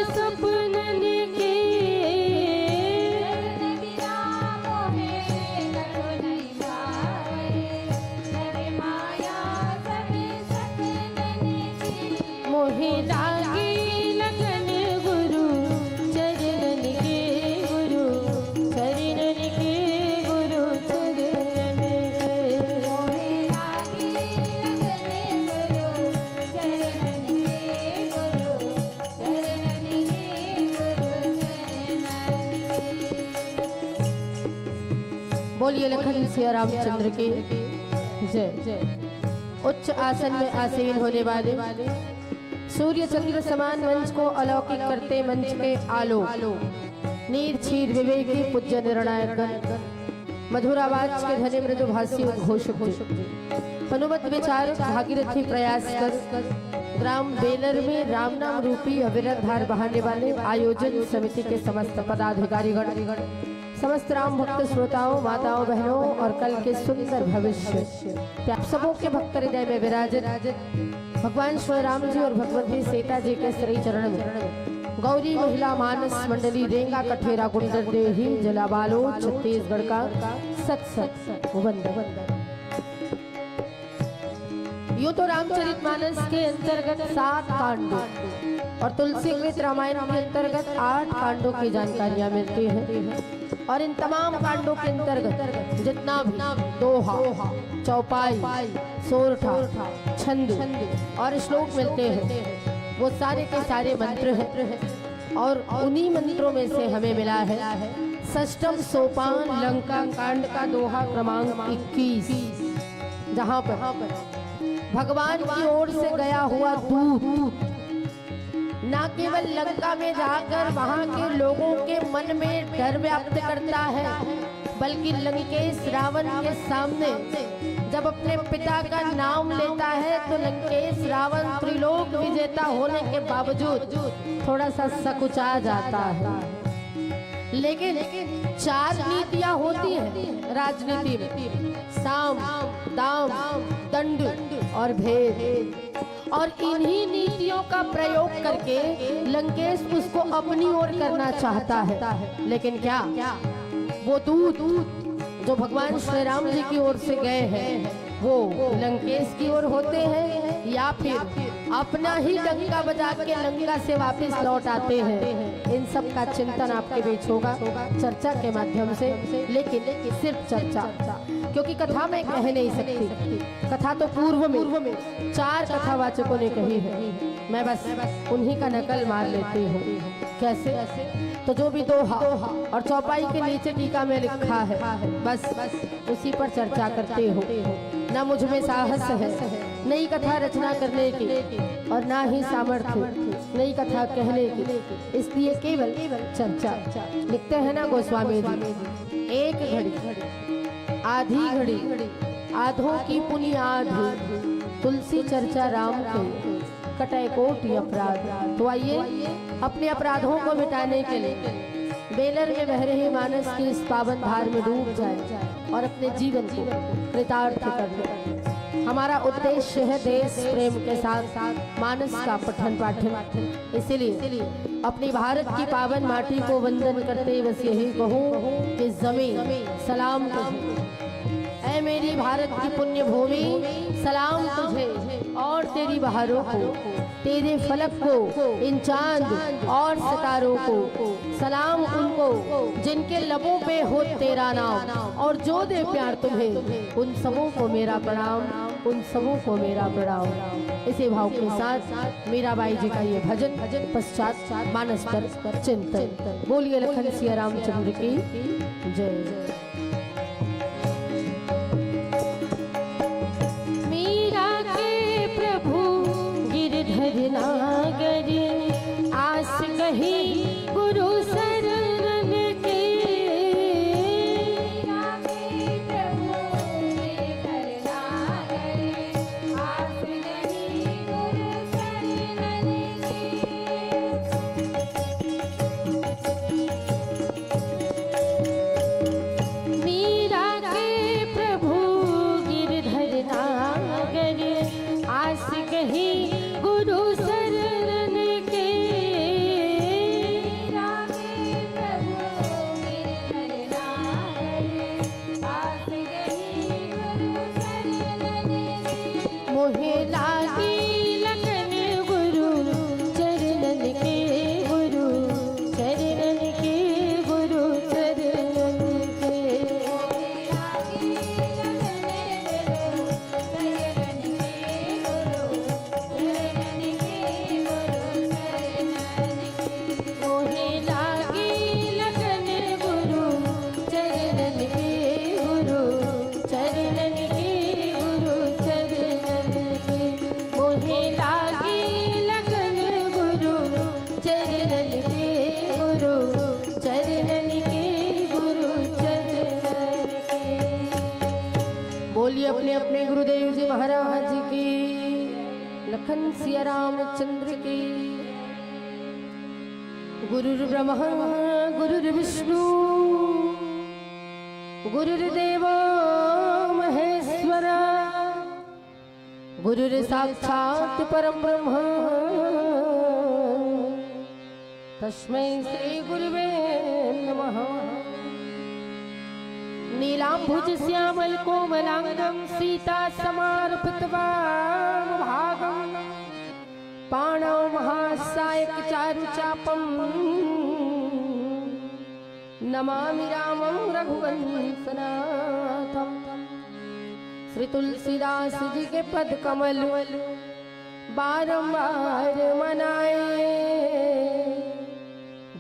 सपनन के मोहे लागे लगन गुरु चरणन के गुरु चरणन के गुरु चरणन के मोहे लागे लगन गुरु चरणन के गुरु चरणन के गुरु चरणन। बोलिए लखन सिया रामचंद्र की जय। उच्च आसन में आसीन होने वाले सूर्य चंद्र समान मंच को अलौकिक करते मंच के आलो नीर छीर विवेकी पूज्य निर्णायक मधुर आवाज के धने मृदु भाषी उद्घोषक हनुमत विचार भागीरथी प्रयास कर ग्राम बेलर में राम नाम रूपी अविरत धार बहाने वाले आयोजन समिति के समस्त पदाधिकारीगण, समस्त राम भक्त श्रोताओं, माताओं, बहनों और कल के सुंदर भविष्य आप सबों के भक्त हृदय में विराजित भगवान श्री राम जी और भगवती सीता जी के श्री चरण में गौरी महिला मानस मंडली रेंगा कठेरा गुंडर देही जलाबालो छत्तीसगढ़ का सत सत वंदन। यूं तो रामचरितमानस के अंतर्गत 7 कांडों और तुलसी कृत रामायण के अंतर्गत 8 कांडों की जानकारियां मिलती हैं और इन तमाम कांडों के अंतर्गत जितना भी दोहा, चौपाई, सोरठा, छंद और श्लोक मिलते हैं वो सारे के सारे मंत्र हैं और उन्हीं मंत्रों में से हमें मिला है षष्ठम सोपान लंका कांड का दोहा क्रमांक 21, जहां पर भगवान की ओर से गया हुआ दूत न केवल लंका में जाकर वहां के लोगों के मन में डर व्याप्त करता है, बल्कि लंकेश रावण के सामने जब अपने पिता का नाम लेता है तो लंकेश रावण त्रिलोक विजेता होने के बावजूद थोड़ा सा सकुचा जाता है। लेकिन 4 नीतियां होती हैं राजनीति में, साम, दाम, दंड और भेद, और इन्हीं नीतियों का प्रयोग करके लंकेश उसको अपनी ओर करना चाहता है। लेकिन क्या वो दूत जो भगवान श्री राम जी की ओर से गए हैं वो लंकेश की ओर होते हैं या फिर अपना ही डंका बजा के लंका से वापस लौट आते हैं? इन सब का चिंतन आपके बीच होगा चर्चा के माध्यम से, लेकिन सिर्फ चर्चा, क्योंकि कथा में कह नहीं सकती। कथा तो पूर्व में 4 कथावाचकों ने कही है, मैं बस उन्हीं का नकल मार लेती हूँ। कैसे? तो जो भी दोहा और चौपाई के नीचे टीका में लिखा है बस उसी पर चर्चा करते हो। ना मुझ में साहस है नई कथा रचना करने की और ना ही सामर्थ्य नई कथा कहने की, इसलिए केवल चर्चा। लिखते हैं ना गोस्वामी जी, एक घड़ी आधी घड़ी आधों की पुनियाद तुलसी चर्चा राम के कटे कोटि अपराध। तो आइए अपने अपराधों को मिटाने के लिए बेलर में बह रही मानस की इस पावन धार में डूब जाए और अपने जीवन को कृतार्थ कर ले। हमारा उद्देश्य है देश प्रेम के साथ मानस का पठन पाठन, इसीलिए अपनी भारत की पावन माटी को वंदन करते बस यही कहूँ कि जमीन सलाम तुझे, ऐ मेरी भारत की पुण्य भूमि सलाम तुझे और तेरी बहारों को, तेरे फलक को, इन चांद और सितारों को, सलाम उनको जिनके लबों पे हो तेरा नाम और जो दे प्यार तुम्हें, उन सबों को मेरा प्रणाम, उन सबों को मेरा प्रणाम। इसी भाव के साथ मीराबाई जी का ये भजन पश्चात मानस पर चिंतन। बोलिए लखन सिया रामचंद्र की जय। गिरधर नागर आस कही गुरु शरण के, प्रभु गिरधर नागर आस कही गुरु शरण के। गुरु चरणन के, गुरु चरणन के। बोलिए अपने अपने गुरुदेव जी महाराज की, लखन सिया रामचंद्र की। गुरुर्ब्रह्मा गुरुर्विष्णु गुरुर्देव महेश्वरा, गुरुर्साक्षात् परम ब्रह्म, तस्मै श्री गुरुवे नमः। नीलांबुज श्यामल कोमलांगं सीता समार्पितवाम भागं, पाणौ महासायक चारुचापं, नमामि रामं रघुवंशनाथं। श्री तुलसीदास जी के पद कमल बारंबार मनाए,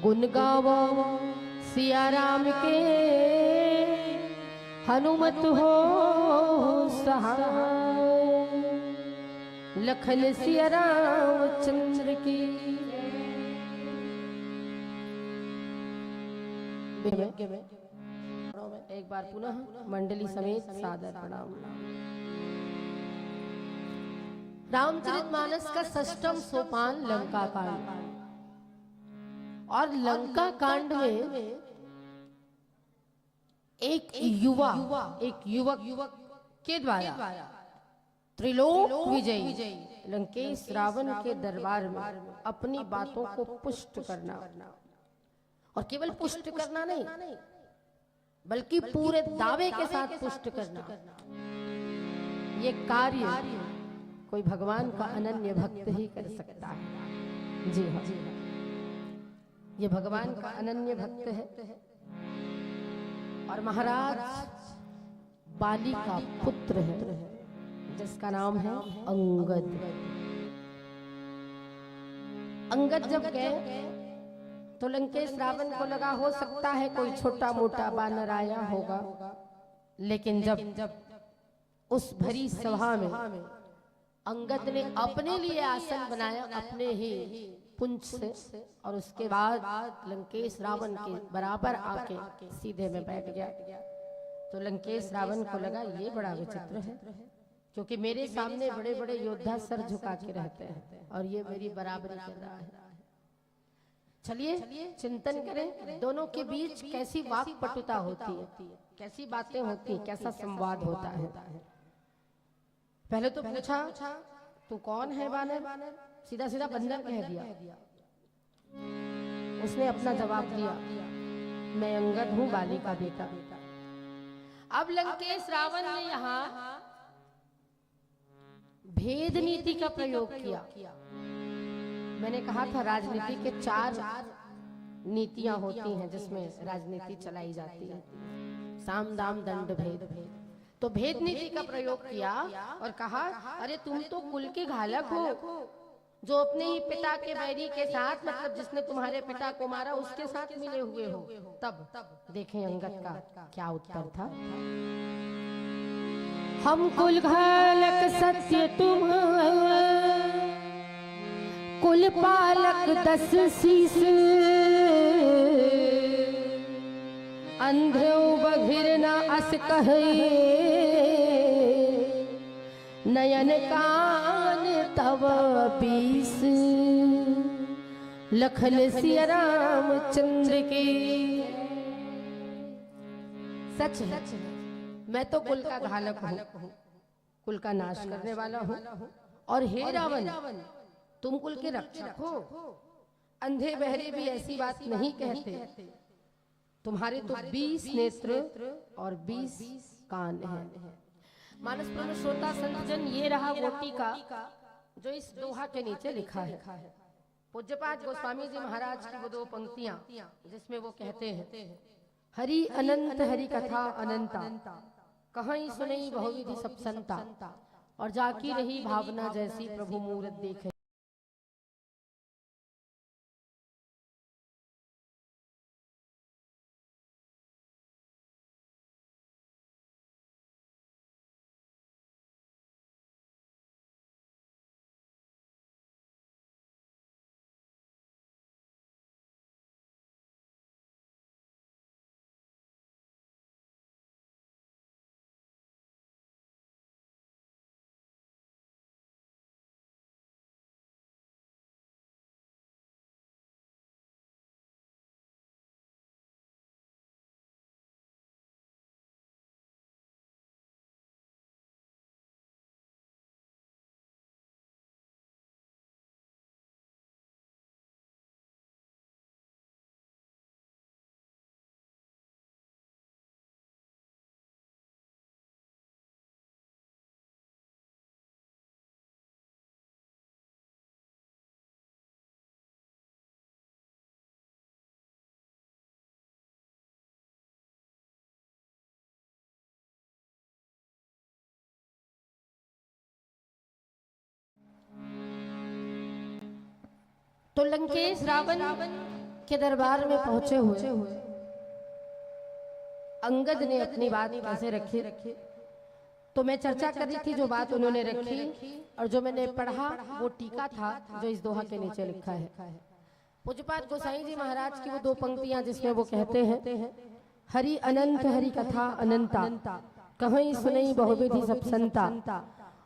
गुण गावो सिया राम के, हनुमत हो सहाय। लखन सिया रामचंद्र की। एक बार पुनः मंडली समेत सादर प्रणाम। रामचरितमानस का षष्ठम सोपान लंका कांड, और लंका कांड में एक युवक के द्वारा त्रिलोक विजयी लंकेश रावण के दरबार में अपनी बातों को पुष्ट करना, और केवल पुष्ट करना नहीं बल्कि पूरे दावे के साथ पुष्ट करना, ये कार्य कोई भगवान का अनन्य भक्त ही कर सकता है। जी हाँ, ये भगवान का अनन्य भक्त है, और महाराज बाली का पुत्र है, जिसका नाम है अंगद। अंगद जब गए तो लंकेश रावण को लगा हो सकता है कोई छोटा मोटा बानर आया होगा, लेकिन जब उस भरी सभा में अंगद ने अपने लिए आसन बनाया अपने ही पुंछ से, और उसके बाद लंकेश रावण के बराबर आके सीधे में बैठ गया, तो लंकेश रावण को लगा ये बड़ा विचित्र है, क्योंकि मेरे सामने बड़े बड़े योद्धा सर झुका के रहते हैं और ये मेरी बराबरी कर रहा है। चलिए चिंतन करें, दोनों के बीच कैसी वाक पटुता होती है, कैसी बातें होती है, कैसा संवाद होता है। पहले तो पूछा तू कौन है बानर, सीधा सीधा बंदर कह दिया। उसने अपना जवाब दिया, मैं अंगद हूं, बाली का बेटा। अब लंकेश रावण ने यहाँ भेद नीति का प्रयोग किया। मैंने कहा था राजनीति के 4 नीतियां होती हैं जिसमें राजनीति चलाई जाती है, साम दाम दंड भेद। तो भेद नीति का प्रयोग किया और कहा अरे तुम तो कुल के घालक हो, जो अपने ही पिता के बैरी के साथ, मतलब जिसने तुम्हारे पिता को मारा उसके साथ मिले हुए हो। तब देखें अंगद का क्या उत्तर था। हम कुल घालक सत्य तुम, कुल पालक 10 शीस, अंधो बधिर न अस कहे, नयन कान तव 20। लखन सिया रामचंद्र के। सच है, मैं तो कुल का घालक हूँ, कुल का नाश करने वाला हूँ, और हे रावण तुम कुल के रक्षक हो। अंधे बहरे भी ऐसी बात नहीं कहते, तुम्हारे तो 20 नेत्र और 20 कान हैं। मानस प्रेमी श्रोता संतजन, ये रहा वो टीका जो इस दोहा के नीचे लिखा है। पूज्यपाद गोस्वामी जी महाराज की वो 2 पंक्तियां जिसमें वो कहते हैं, हरि अनंत हरि कथा अनंता, कहीं सुनई बहुविधि सब संता, और जाकी रही भावना जैसी प्रभु मूरत देखे। तो लंकेश रावण के दरबार में पहुंचे हुए अंगद ने अपनी बात कैसे रखी। तो मैं चर्चा कर रही थी जो बात उन्होंने रखी और जो मैंने पढ़ा वो टीका था जो इस दोहा के नीचे लिखा है। पूज्यपाद गोसाई जी महाराज की वो दो पंक्तियां जिसमें वो कहते हैं, हरि अनंत हरि कथा अनंता, कहीं सुनई बहुविधि सब संता,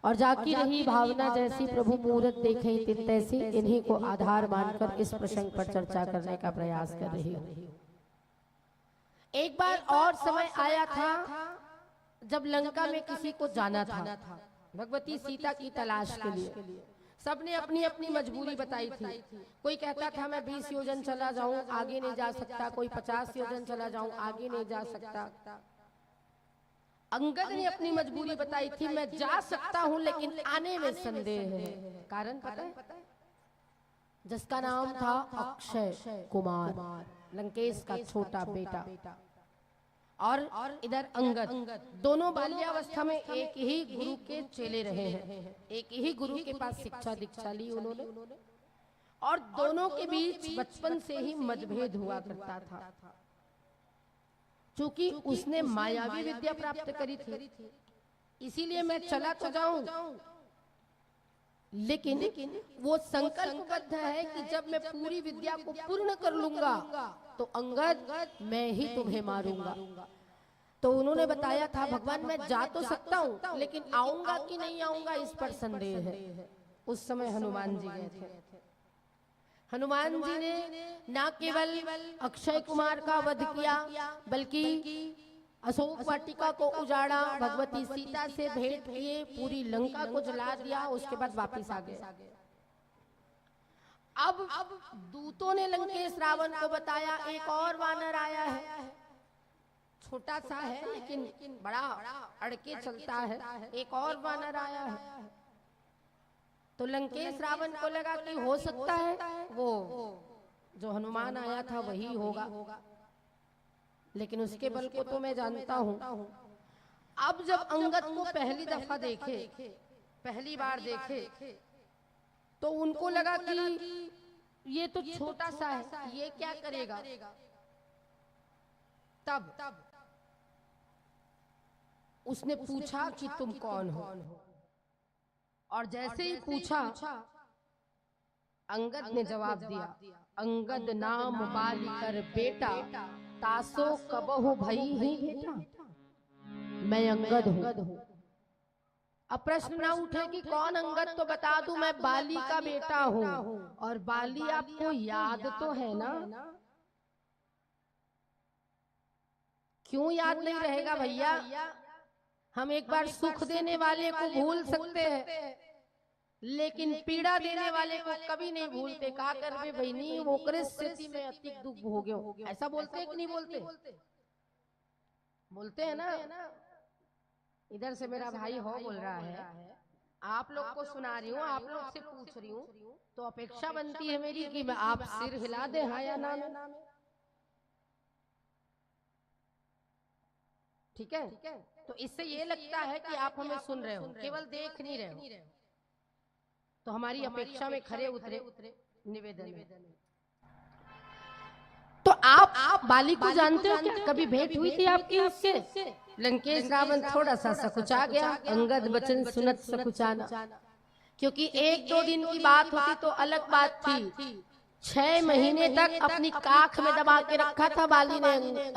और जाकी रही भावना जैसी प्रभु मूरत देखे तित तैसी। इन्हीं को आधार मानकर इस प्रसंग पर चर्चा करने का प्रयास कर रही हूँ। एक बार और समय आया था जब लंका में किसी को जाना था भगवती सीता की तलाश के लिए। सबने अपनी अपनी मजबूरी बताई थी। कोई कहता था मैं 20 योजन चला जाऊं आगे नहीं जा सकता, कोई 50 योजन चला जाऊं आगे नहीं जा सकता। अंगद ने अपनी मजबूरी बताई थी, मैं जा सकता हूं लेकिन आने में संदेह है। कारण पता है? जिसका नाम था अक्षय कुमार, लंकेश का छोटा बेटा, और इधर अंगद, दोनों बाल्यावस्था में एक ही गुरु के चेले रहे हैं, एक ही गुरु के पास शिक्षा दीक्षा ली उन्होंने, और दोनों के बीच बचपन से ही मतभेद हुआ करता था। चूंकि उसने मायावी विद्या प्राप्त करी थी, इसीलिए मैं चला तो जाऊं, लेकिन वो संकल्पबद्ध है कि जब मैं पूरी विद्या को पूर्ण कर लूंगा तो अंगद मैं ही तुम्हें मारूंगा। तो उन्होंने बताया था भगवान मैं जा तो सकता हूँ लेकिन आऊंगा कि नहीं आऊंगा इस पर संदेह है। उस समय हनुमान जी गए थे। हनुमान जी ने न केवल अक्षय कुमार का वध किया बल्कि अशोक वाटिका को उजाड़ा, भगवती सीता से भेंट किए, पूरी लंका को जला दिया, उसके बाद वापस आ गए। अब दूतों ने लंकेश रावण को बताया एक और वानर आया है, छोटा सा है लेकिन बड़ा अड़के चलता है, एक और वानर आया है। तो लंकेश रावण को लगा कि हो सकता है वो जो हनुमान आया था वही होगा, लेकिन उसके बल को तो मैं जानता हूं। अब जब अंगद को पहली दफा देखे, पहली बार देखे, तो उनको लगा कि ये तो छोटा सा है, ये क्या करेगा। तब उसने पूछा कि तुम कौन हो, और जैसे ही पूछा अंगद ने जवाब दिया, अंगद नाम बाली कर बेटा, तासो कबहु भई ही बेटा, मैं अंगद हूँ। अब प्रश्न ना उठे कि कौन अंगद, तो बता दूं मैं बाली का बेटा हूँ। और बाली आपको याद तो है ना? क्यों याद नहीं रहेगा भैया? हम एक बार सुख देने वाले को भूल सकते हैं लेकिन पीड़ा देने वाले को कभी नहीं भूलते। का करबे बहनी ओकरे स्थिति में अति दुख भोग्यो, ऐसा बोलते हैं कि नहीं बोलते? बोलते हैं ना। इधर से मेरा भाई हो बोल रहा है, आप लोग को सुना रही हूँ, आप लोग से पूछ रही हूँ, तो अपेक्षा बनती है मेरी कि मैं आप सिर हिला दे हाँ या ना में। ठीक है? तो इससे ये लगता है कि आप हमें सुन रहे हो, केवल देख नहीं रहे हो। तो हमारी अपेक्षा में खरे उतरे निवेदन। तो आप बाली को जानते हो क्या? कभी भेंट हुई थी आपकी उससे? लंकेश रावण थोड़ा सा सकुचा गया, अंगद वचन सुनत सकुचाना, क्योंकि एक दो दिन की बात होती तो अलग बात थी। 6 महीने तक अपनी काख में दबा के रखा था बाली ने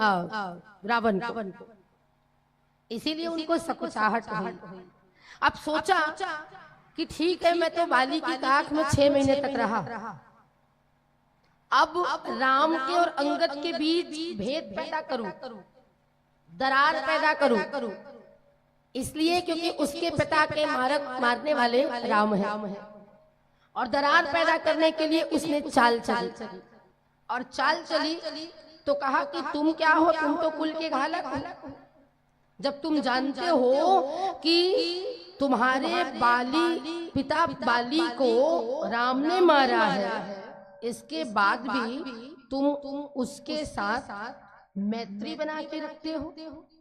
रावण को, इसीलिए उनको सकुचाहट हुई। अब सोचा कि ठीक है मैं तो बाली की काख में 6 महीने तक रहा, अब राम के और अंगद के बीच भेद पैदा करूं, दरार पैदा करूं, इसलिए क्योंकि उसके पिता के मारने वाले राम है, और दरार पैदा करने के लिए उसने चाल चली। और चाल चली तो कहा कि तुम क्या हो, तुम तो कुल के घालक हो। जब तुम जानते हो कि तुम्हारे पिता बाली को राम ने मारा है, इसके बाद भी तुम उसके साथ मैत्री बना के रखते हो,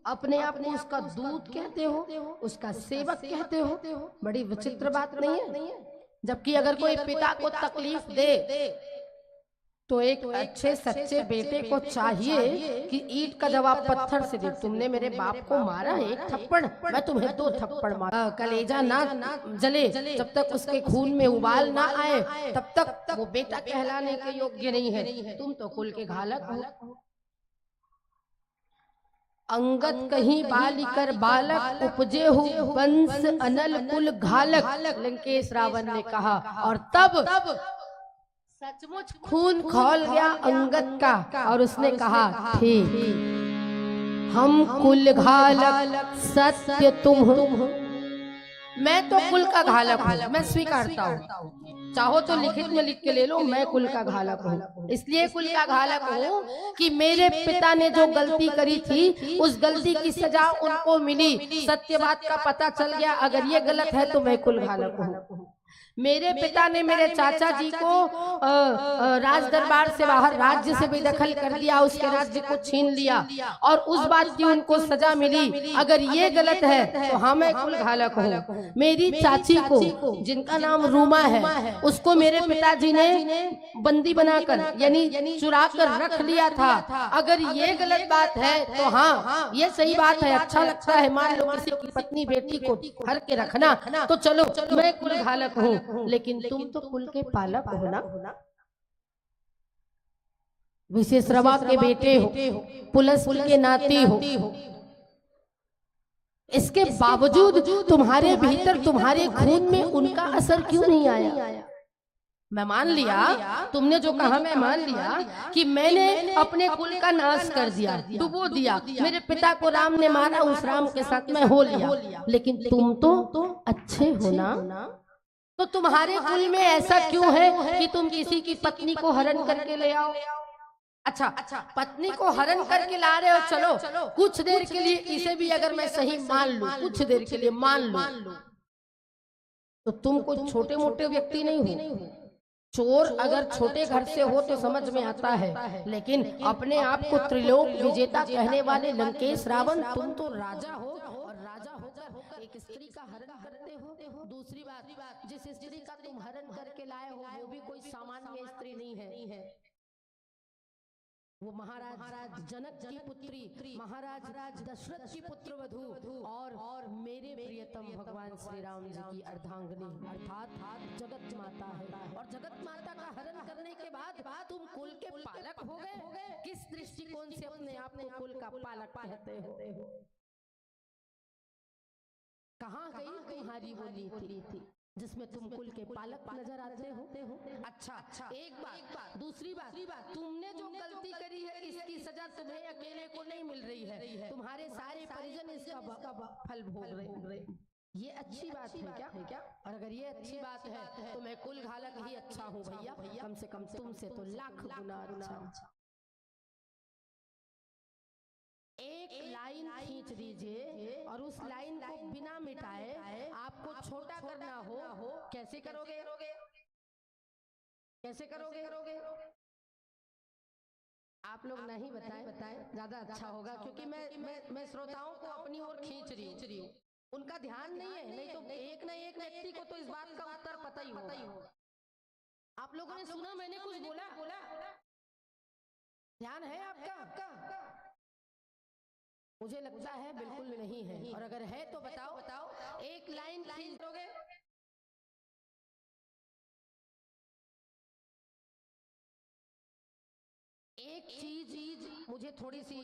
अपने आप को उसका दूत कहते हो, उसका सेवक कहते हो। बड़ी विचित्र बात नहीं है? जबकि अगर कोई पिता को तकलीफ दे तो एक अच्छे सच्चे बेटे को चाहिए कि ईंट का जवाब पत्थर से दे। तुमने मेरे बाप को मारा एक थप्पड़, मैं तुम्हें 2 थप्पड़ मारा। कलेजा ना जले जब तक उसके खून में उबाल ना आए, तब तक वो बेटा कहलाने के योग्य नहीं है। तुम तो कुल के घालक हो। अंगद कहीं बालिकर बालक, उपजे हो वंश अनल कुल घालक, लंकेश रावण ने कहा। और तब सचमुच खून खौल गया अंगद का, और उसने कहा ठीक, हम कुल घालक सत्य तुम हो। मैं तो कुल का घालक हूँ, मैं स्वीकारता हूँ। चाहो तो लिखित में लिख के ले लो, मैं कुल का घालक हूँ। इसलिए कुल का घालक हूँ कि मेरे पिता ने जो गलती करी थी, उस गलती की सजा उनको मिली। सत्य बात का पता चल गया। अगर ये गलत है तो मैं कुल घालक हूँ। मेरे पिता ने मेरे चाचा जी को राज दरबार से बाहर राज्य से बेदखल कर दिया, उसके राज्य को छीन लिया, और उस बात की उनको सजा मिली। अगर ये गलत है तो हाँ, मैं कुल घालक हूँ। मेरी चाची को, जिनका नाम रूमा है, उसको मेरे पिताजी ने बंदी बनाकर यानी चुरा कर रख लिया था। अगर ये गलत बात है तो हाँ, ये सही बात है, अच्छा लगता है। मान लो किसी की पत्नी बेटी को घर के रखना, तो चलो मैं कुल घालक हूँ। लेकिन तुम तो कुल के पालक हो ना, विशेषरवा के बेटे हो, पुलस्त्य के नाती हो। इसके बावजूद तुम्हारे भीतर, तुम्हारे खून में उनका असर क्यों नहीं आया? मैं मान लिया, तुमने जो कहा मैं मान लिया कि मैंने अपने कुल का नाश कर दिया, डुबो दिया। मेरे पिता को राम ने मारा, उस राम के साथ मैं हो लिया। लेकिन तुम तो अच्छे हो ना, तो तुम्हारे कुल में ऐसा क्यों है कि तुम किसी की पत्नी को हरण करके ले आओ? अच्छा, पत्नी को हरण करके ला रहे हो, चलो कुछ देर के लिए इसे भी अगर मैं सही मान लूं, कुछ देर के लिए मान लूं, तो तुम कोई छोटे मोटे व्यक्ति नहीं हो। चोर अगर छोटे घर से हो तो समझ में आता है, लेकिन अपने आप को त्रिलोक विजेता कहने वाले लंकेश रावण, तुम तो राजा हो, और राजा होकर एक स्त्री का हरण करते हो। दूसरी बात, जिस स्त्री का तुम हरण करके लाए हो वो भी कोई सामान्य स्त्री नहीं है। वो महाराज जनक की पुत्री, महाराज दशरथ की पुत्रवधू, और मेरे प्रियतम भगवान श्री राम जी की अर्धांगिनी, अर्थात जगत माता है। और जगत माता का हरण करने के बाद तुम कुल के पालक हो गए। किस दृष्टिकोण से अपने आप को कुल का पालक कहते हो? कहाँ गई तुम्हारी वो नीति थी जिसमें तुम कुल के पालक नजर आते हो? अच्छा, एक बात। दूसरी बात, तुमने जो गलती करी है इसकी सजा तुम्हें अकेले को नहीं मिल रही है, तुम्हारे सारे परिजन इसका फल भोग रहे। ये अच्छी बात है क्या? और अगर ये अच्छी बात है तो मैं कुल घालक ही अच्छा हूँ भैया, कम से कम तुमसे तो लाख गुना अच्छा। एक लाइन खींच दीजिए और उस लाइन को बिना मिटाए आपको छोटा करना हो, कैसे करोगे? कैसे करोगे? आप लोग नहीं बताएं ज्यादा अच्छा होगा, क्योंकि मैं श्रोताओं को अपनी ओर खींच रही हूँ। उनका ध्यान नहीं है, नहीं तो एक न एक व्यक्ति को तो इस बात का उत्तर पता ही होगा। आप लोगों ने सुना मैंने कुछ बोला? ध्यान है आपका? मुझे लगता है बिल्कुल नहीं है, और अगर है तो बताओ। एक लाइन खींचोगे? एक चीज मुझे थोड़ी सी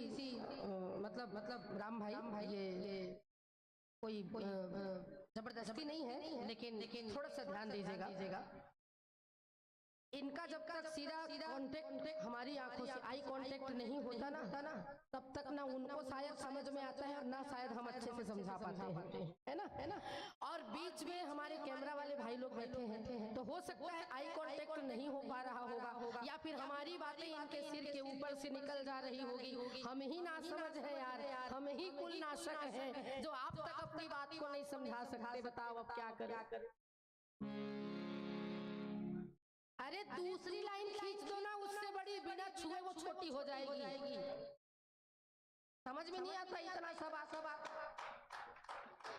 मतलब राम भाई, ये कोई जबरदस्ती नहीं है, लेकिन थोड़ा सा ध्यान दीजिएगा। इनका जब तक सीधा कांटेक्ट हमारी आंखों से, आई कांटेक्ट नहीं होता ना, तब तक ना उनको शायद समझ में आता है और ना शायद हम अच्छे से समझा पाते हैं, है ना? और बीच में हमारे कैमरा वाले भाई लोग बैठे हैं, तो हो सकता है आई कांटेक्ट नहीं हो पा रहा होगा, या फिर हमारी बातें इनके सिर के ऊपर से निकल जा रही होगी। हम ही ना समझ है यार, हम ही कुल नाशक हैं जो आप तक अपनी बात को नहीं समझा सकते। बताओ अब क्या करें? अरे दूसरी लाइन खींच दो ना, उससे बड़ी बिना छुए वो छोटी हो जाएगी। समझ में नहीं आता इतना सब।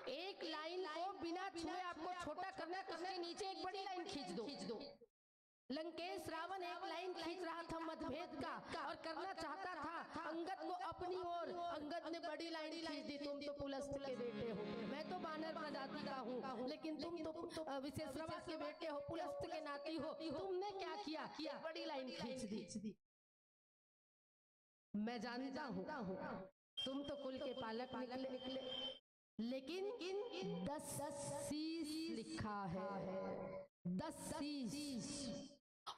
एक लाइन को बिना छुए आपको छोटा करना है, तो उसके नीचे एक बड़ी लाइन खींच दो। लंकेश रावण एक लाइन खींच रहा था मतभेद का और करना चाहता था अंगद को अपनी ओर। अंगद ने बड़ी लाइन खींच दी, तुम तो पुलस्त के बेटे हो, मैं तो बानर प्रजाति का हूँ, लेकिन तुम तो विशेषरवा के बेटे हो, पुलस्त के नाती हो, तुमने क्या किया? बड़ी लाइन खींच दी। मैं जानता हूँ तुम तो कुल के पालक निकले, लेकिन 10 शीश लिखा है, 10 शीश,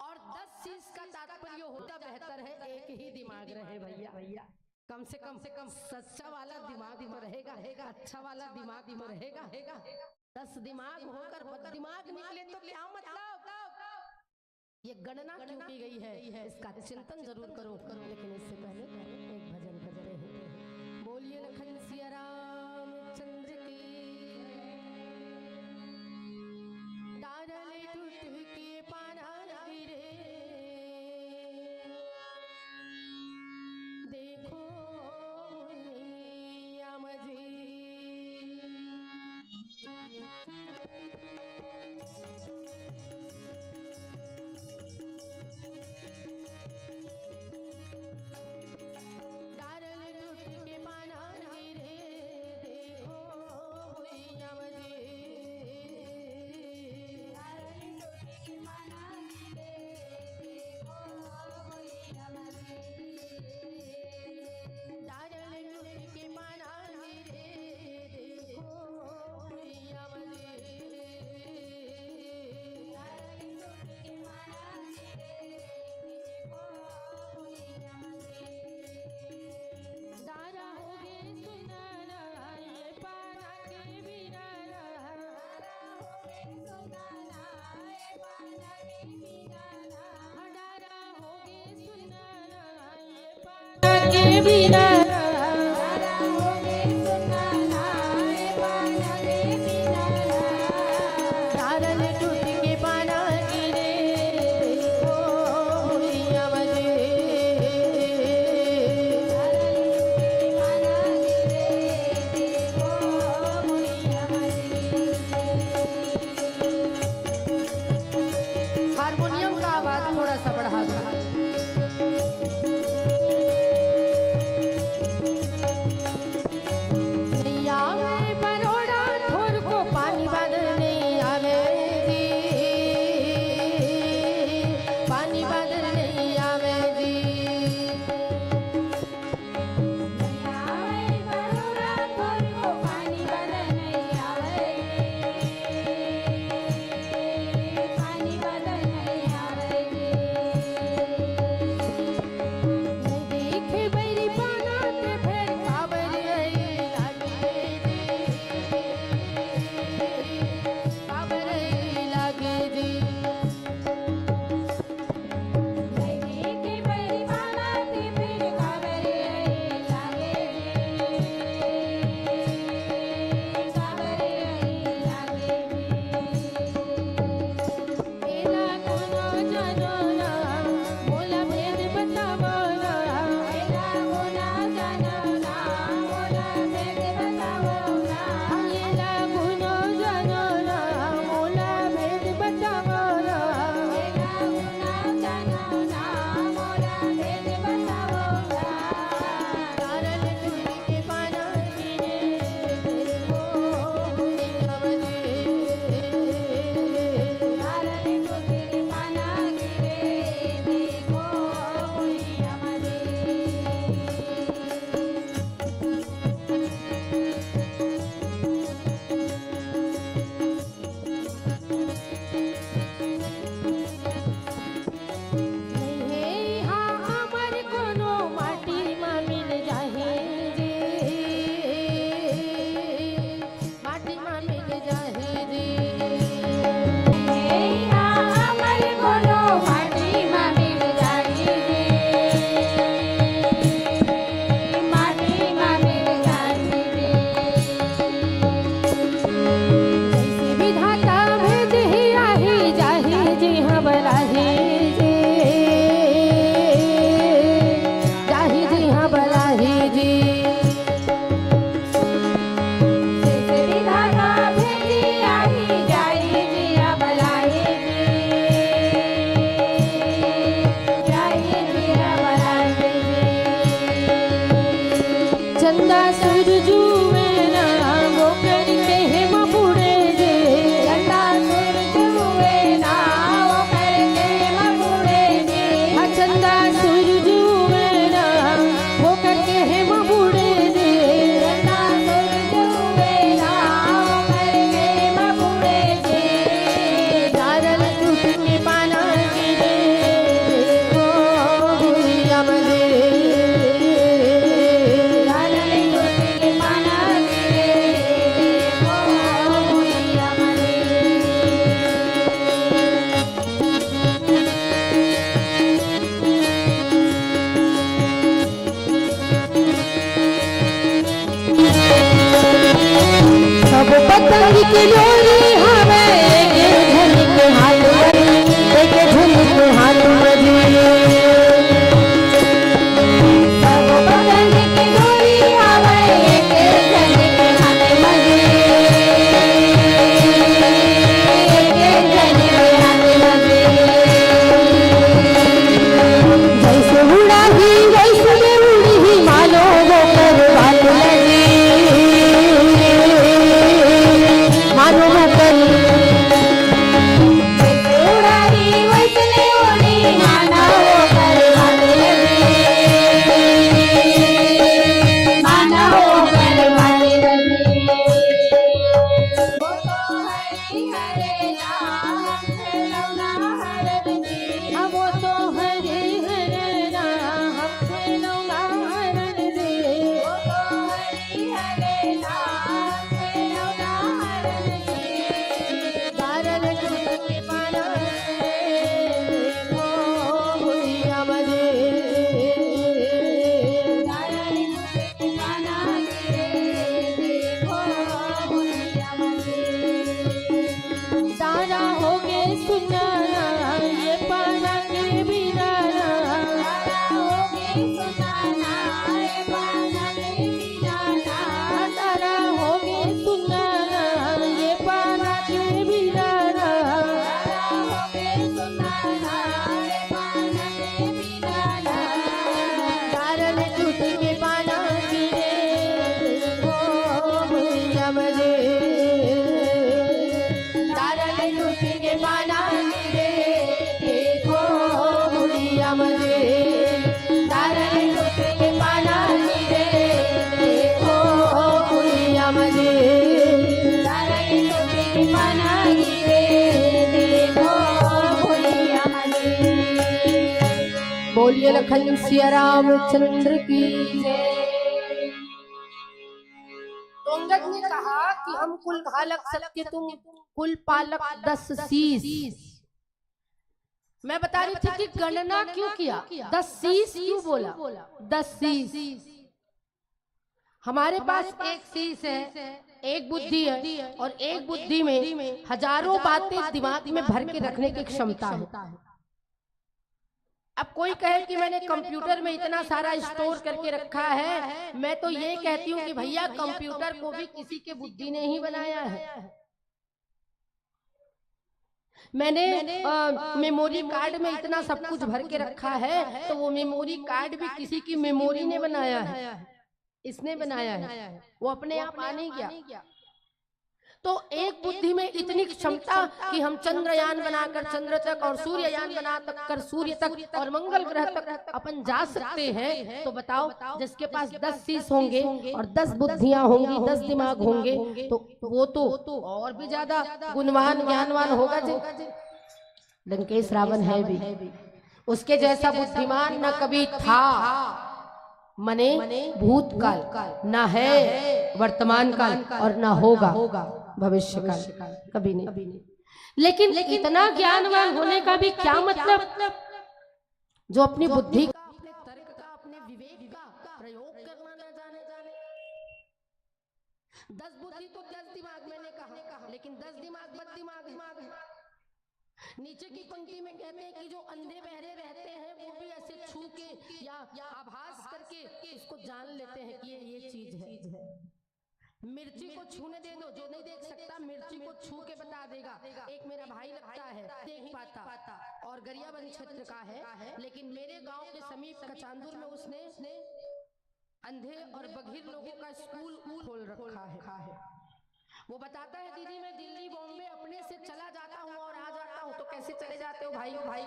और 10 शीश का तात्पर्य होता बेहतर है एक ही दिमाग रहे भैया। कम से कम सच्चा वाला दिमाग तो रहेगा, अच्छा वाला दिमाग तो रहेगा। 10 दिमाग होकर बददिमाग निकले तो क्या मतलब? ये गणना क्यों की गई है, इसका चिंतन जरूर करो। लेकिन इससे पहले एक भजन भजरे हैं। बोलिए लखन सिया रामचंद्र की। डारले टूट के पाना गिरे, देखो मुझे डारले टूट के पाना गिरे, बोलिए लखन सिया रामचंद्र की जय। तो अंगद ने कहा कि हम कुल घालक सबके तुम कुल पालक 10 शीश। मैं बता रही थी कि गणना क्यों किया, 10 शीश क्यों बोला, 10 शीश। हमारे पास एक शीश है, एक बुद्धि है, और एक बुद्धि में हजारों बातें दिमाग में भर के रखने की क्षमता है। अब कोई कहे कि मैंने कंप्यूटर में इतना सारा स्टोर करके रखा है, मैं तो ये कहती हूँ कि भैया कंप्यूटर को भी किसी के बुद्धि ने ही बनाया है। मैंने मेमोरी कार्ड में इतना सब कुछ भर के रखा है, तो वो मेमोरी कार्ड भी किसी की मेमोरी ने बनाया है, इसने बनाया है, वो अपने आप आ नहीं गया। तो एक बुद्धि में इतनी क्षमता कि हम चंद्रयान बनाकर चंद्र तक और सूर्ययान बनाकर सूर्य तक और मंगल ग्रह तक अपन जा सकते हैं। तो बताओ, जिसके पास 10 शीश होंगे और 10 बुद्धियां होंगी, 10 दिमाग होंगे, तो वो तो और भी ज्यादा गुणवान ज्ञानवान होगा जी। लंकेश रावण है भी, उसके जैसा बुद्धिमान न कभी था, मने भूतकाल, न है वर्तमान काल, और न होगा भविष्य काल, कभी नहीं। लेकिन इतना ज्ञानवान होने का भी क्या मतलब, जो अपनी बुद्धि का, अपने तर्क का, अपने विवेक का प्रयोग करना न जाने। 10 बुद्धि तो 10 दिमाग मैंने कहा, लेकिन 10 दिमाग बद दिमाग है। नीचे की पंक्ति में कहते हैं कि जो अंधे बहरे रहते हैं वो भी ऐसे छू के या आभास करके इसको जान लेते हैं कि ये चीज है। मिर्ची को छूने दे दो, जो नहीं देख सकता मिर्ची को छू के बता देगा। एक मेरा भाई लगता है, देख पाता, और गरियाबंद क्षेत्र का है, लेकिन मेरे गांव के समीप कचांदुर में उसने अंधे और बधिर लोगों का स्कूल खोल रखा है। वो बताता है, दीदी मैं दिल्ली बॉम्बे अपने से चला जाता हूँ और आ जाता हूँ। तो कैसे चले जाते हो भाई?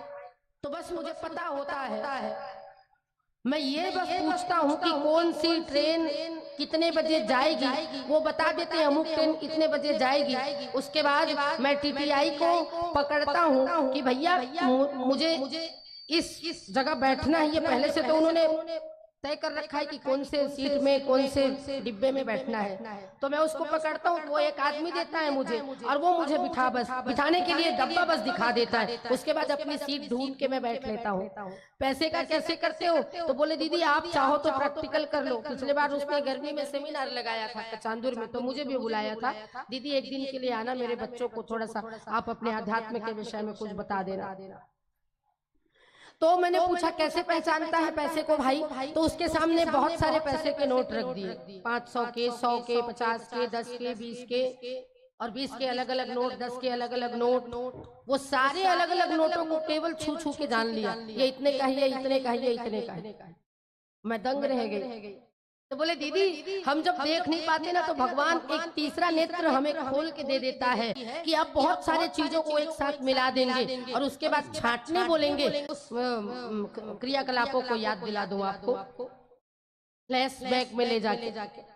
तो बस मुझे पता होता है, मैं ये बस पूछता हूँ कि कौन सी ट्रेन कितने बजे जाएगी, वो बता देते हैं अमुक ट्रेन इतने बजे जाएगी। उसके बाद मैं टीटीआई को पकड़ता हूँ कि भैया मुझे इस जगह बैठना है, ये पहले से तो उन्होंने तय कर रखा है कि कौन से सीट में कौन से डिब्बे में बैठना है। तो मैं उसको पकड़ता हूँ, वो एक आदमी देता है मुझे, और वो मुझे बिठाने के लिए डब्बा बस दिखा देता है। उसके बाद अपनी सीट ढूंढ के मैं बैठ लेता हूँ। पैसे का कैसे करते हो? तो बोले दीदी आप चाहो तो प्रैक्टिकल कर लो। पिछले बार उसने गर्मी में सेमिनार लगाया था कचांदुर में, तो मुझे भी बुलाया था, दीदी एक दिन के लिए आना, मेरे बच्चों को थोड़ा सा आप अपने अध्यात्म के विषय में कुछ बता देना। तो मैंने पूछा कैसे पहचानता है पैसे को भाई? तो उसके सामने बहुत सारे पैसे के नोट रख दिए, 500 के, 100 के, 50 के, 10 के, 20 के, और 20 के अलग अलग नोट, 10 के अलग अलग नोट। वो सारे अलग अलग नोटों को केवल छू छू के जान लिया, ये इतने का ही है, इतने का ही है, इतने का है। मैं दंग रह गई। तो बोले दीदी हम जब देख नहीं पाते ना, तो भगवान एक तीसरा नेत्र हमें खोल के दे देता है कि आप बहुत सारे चीजों को एक साथ मिला देंगे, और उसके बाद छांटने बोलेंगे, उस क्रियाकलापों को याद दिला दूं आपको, फ्लैशबैक में ले जाके।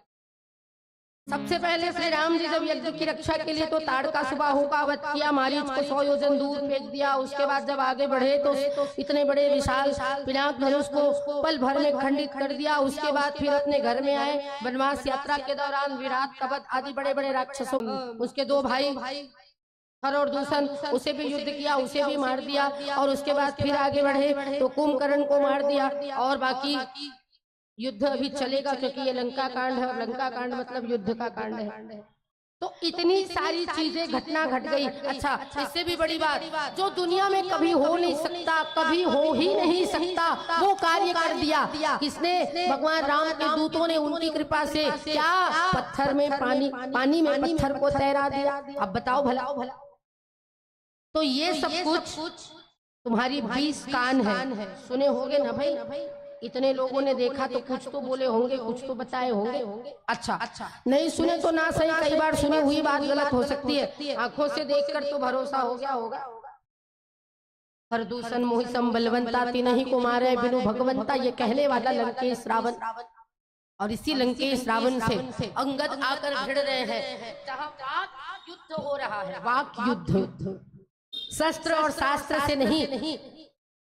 सबसे पहले श्री राम जी जब यज्ञ की रक्षा के लिए तो ताड़कासुबाहु का वध किया, मारीच को 100 योजन दूर फेंक दिया। उसके बाद जब आगे बढ़े तो इतने बड़े विशाल पिनाक धनुष को पल भर में खंडित कर दिया। उसके बाद फिर अपने घर में आए, वनवास यात्रा के दौरान विराट, कबद आदि बड़े बड़े राक्षसों, उसके 2 भाई खर और दूषण, उसे भी युद्ध किया, उसे भी मार दिया। और उसके बाद फिर आगे बढ़े तो कुंभकर्ण को मार दिया, और बाकी युद्ध अभी चलेगा, क्योंकि ये लंका कांड है, लंका कांड मतलब युद्ध का कांड है। तो इतनी सारी चीजें घटना घट गई। अच्छा, इससे भी बड़ी बात, जो दुनिया में कभी हो नहीं सकता, कभी हो ही नहीं सकता, वो कार्य कर दिया। किसने? भगवान राम के दूतों ने, उनकी कृपा से। क्या? पत्थर में पानी में पत्थर को तैरा दिया। अब बताओ भला। तो ये सब कुछ तुम्हारी 20 कान है, सुने होंगे ना भाई? इतने लोगों ने देखा तो कुछ तो बोले होंगे, कुछ तो बताए होंगे। अच्छा, नहीं सुने तो ना सही, कई बार सुनी हुई बात गलत हो सकती है। आंखों से देखकर तो भरोसा हो गया होगा। प्रदूषण मोहिसम बलवंता तीनही को मारे बिनु भगवंता, ये कहने वाला लंकेश रावण। और इसी लंकेश रावण से अंगद आकर भिड़ रहे हैं, जहां वाक युद्ध हो रहा है, वाक युद्ध, शस्त्र और शास्त्र से नहीं,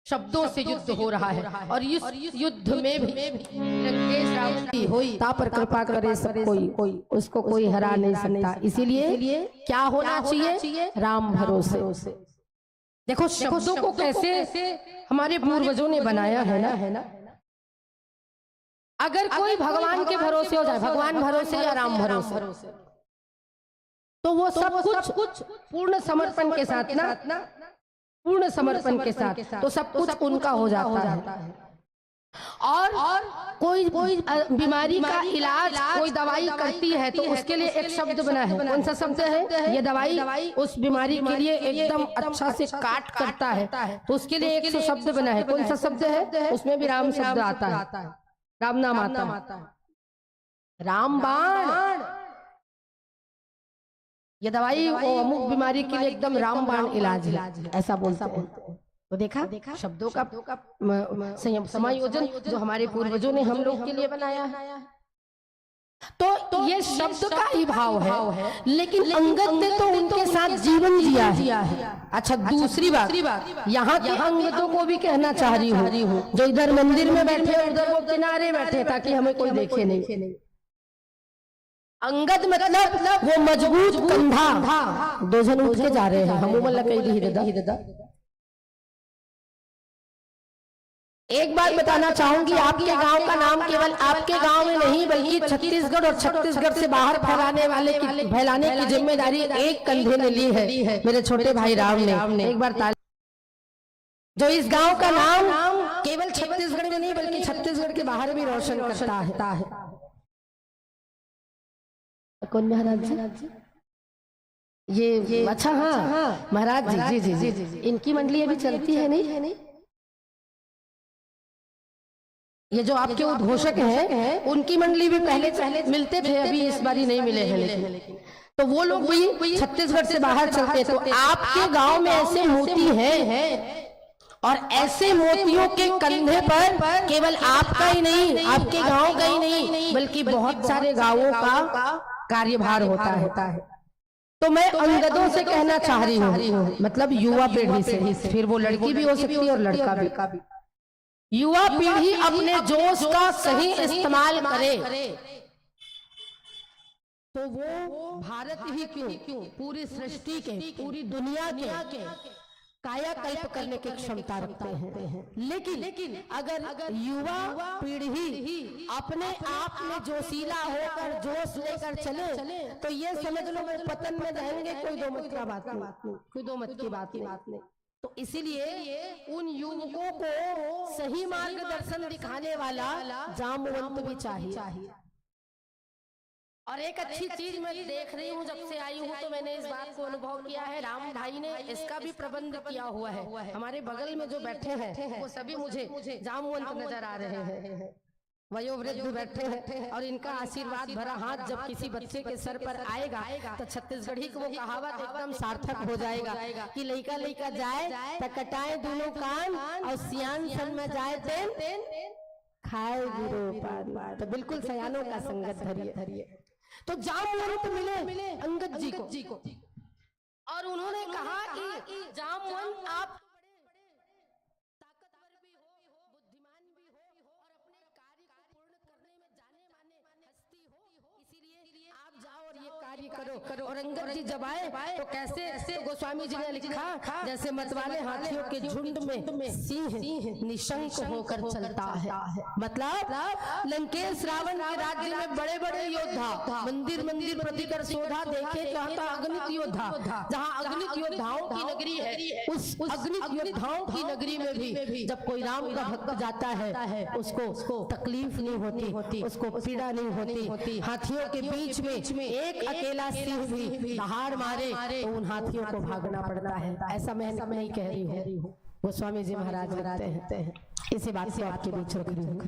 शब्दों से युद्ध हो रहा है और इस युद्ध में भी लंकेश रावण की हुई ता पर कृपा करे सब कोई उसको कोई हरा नहीं सकता। इसीलिए क्या होना चाहिए? राम भरोसे। देखो शब्दों को कैसे हमारे पूर्वजों ने बनाया है ना। अगर कोई भगवान के भरोसे हो जाए, भगवान भरोसे या राम भरोसे, तो वो सब कुछ पूर्ण समर्पण के साथ ना, पूर्ण समर्पण के साथ तो सब कुछ उनका हो जाता है। और कोई बीमारी का इलाज कोई दवाई करती है तो उसके लिए एक शब्द बना है। कौन सा शब्द है? ये दवाई उस बीमारी के लिए एकदम अच्छा से काट करता है तो उसके लिए एक शब्द बना है। कौन सा शब्द है? उसमें भी राम शब्द आता है, राम नाम आता है। रामबाण, ये दवाई वो अमुक बीमारी के लिए एकदम रामबाण इलाज है, ऐसा बोलता है। तो देखा शब्दों का संयम समायोजन जो हमारे पूर्वजों ने हम लोग के लिए बनाया है। तो ये शब्द का ही भाव है, लेकिन अंगद ने तो उनके साथ जीवन जिया है। अच्छा, दूसरी बात यहाँ के अंगदों को भी कहना चाह रही हूँ जो इधर मंदिर में बैठे उधर वो किनारे बैठे ताकि हमें कोई देखे नहीं। अंगद मतलब वो मजबूत कंधा। दो जन उठ के जा रहे हैं, हम एक बात बताना चाहूंगी, आपके गांव का नाम केवल आपके गांव में नहीं बल्कि छत्तीसगढ़ और छत्तीसगढ़ से बाहर फैलाने की जिम्मेदारी एक कंधे ने ली है, मेरे छोटे भाई राम ने। एक बार ताली। जो इस गांव का नाम केवल छत्तीसगढ़ में नहीं बल्कि छत्तीसगढ़ के बाहर भी रोशन करता है। कौन महाराज जी? ये अच्छा, हाँ महाराज जी। इनकी मंडली अभी चलती है नहीं? ये जो आपके उद्घोषक हैं उनकी मंडली भी पहले मिलते थे, अभी इस बारी नहीं मिले हैं। लेकिन तो वो लोग भी छत्तीसगढ़ से बाहर चलते। तो आपके गांव में ऐसे मोती हैं और ऐसे मोतियों के कंधे पर केवल आपका ही नहीं, आपके गांव का ही नहीं बल्कि बहुत सारे गांवों का कार्यभार होता है। तो मैं अंगदों से कहना चाह रही हूँ, मतलब युवा पीढ़ी से, फिर वो लड़की भी हो सकती है और लड़का भी। युवा पीढ़ी अपने जोश का सही इस्तेमाल करे तो वो भारत ही क्यों पूरी सृष्टि के, पूरी दुनिया के कायाकल्प करने की क्षमता रखते हैं। लेकिन अगर युवा पीढ़ी अपने आप में जोशीला होकर जोश लेकर चले तो ये समझ लो वो पतन में जाएंगे। कोई दो मत की बात नहीं। तो इसीलिए उन युवकों को सही मार्गदर्शन दिखाने वाला जामवंत भी चाहिए। और एक अच्छी चीज मैं देख रही हूँ, जब से आई हूँ तो मैंने इस बात को अनुभव किया है, राम भाई ने इसका भी प्रबंध किया हुआ है। हमारे बगल में जो बैठे हैं वो सभी मुझे जामवंत नजर आ रहे हैं, वयोवृद्ध बैठे हैं और इनका आशीर्वाद भरा हाथ जब किसी बच्चे के सर पर आएगा तो छत्तीसगढ़ी की वो कहावत एकदम सार्थक हो जाएगा कि लइका लइका जाए तो कटाए दोनों कान और सियान सन में जाए तेन खाए गुरु पान। तो बिल्कुल सयानों का संगत धरिए। तो जामवंत मिले अंगद जी को और उन्होंने कहा कि जामवंत आप ताकतवर भी हो, बुद्धिमान भी हो और अपने कार्य को पूर्ण करने में जाने माने हस्ती हो, इसीलिए आप जाओ और ये कार्य करो। और अंगद जी जब आए तो कैसे गोस्वामी जी ने लिखा, जैसे मतवाले हाथियों के झुंड में सिंह निशंक होकर चलता है। मतलब लंकेश रावण के राज्य में बड़े बड़े योद्धा मंदिर प्रतिकर शोधा देखे चाहता अगणित योद्धा, जहाँ अगणित योद्धाओं की नगरी है, उस अगणित योद्धाओं की नगरी में भी जब कोई राम का भक्त जाता है उसको तकलीफ नहीं होती, उसको पीड़ा नहीं होती। हाथियों के बीच में एक अकेला सिंह भी दहाड़ मारे तो उन हाथियों को भागना पड़ता है। ऐसा मैं नहीं कह रही हूँ, गोस्वामी जी महाराज कहते हैं। इसी बात से आपके बीच रख रही हूँ।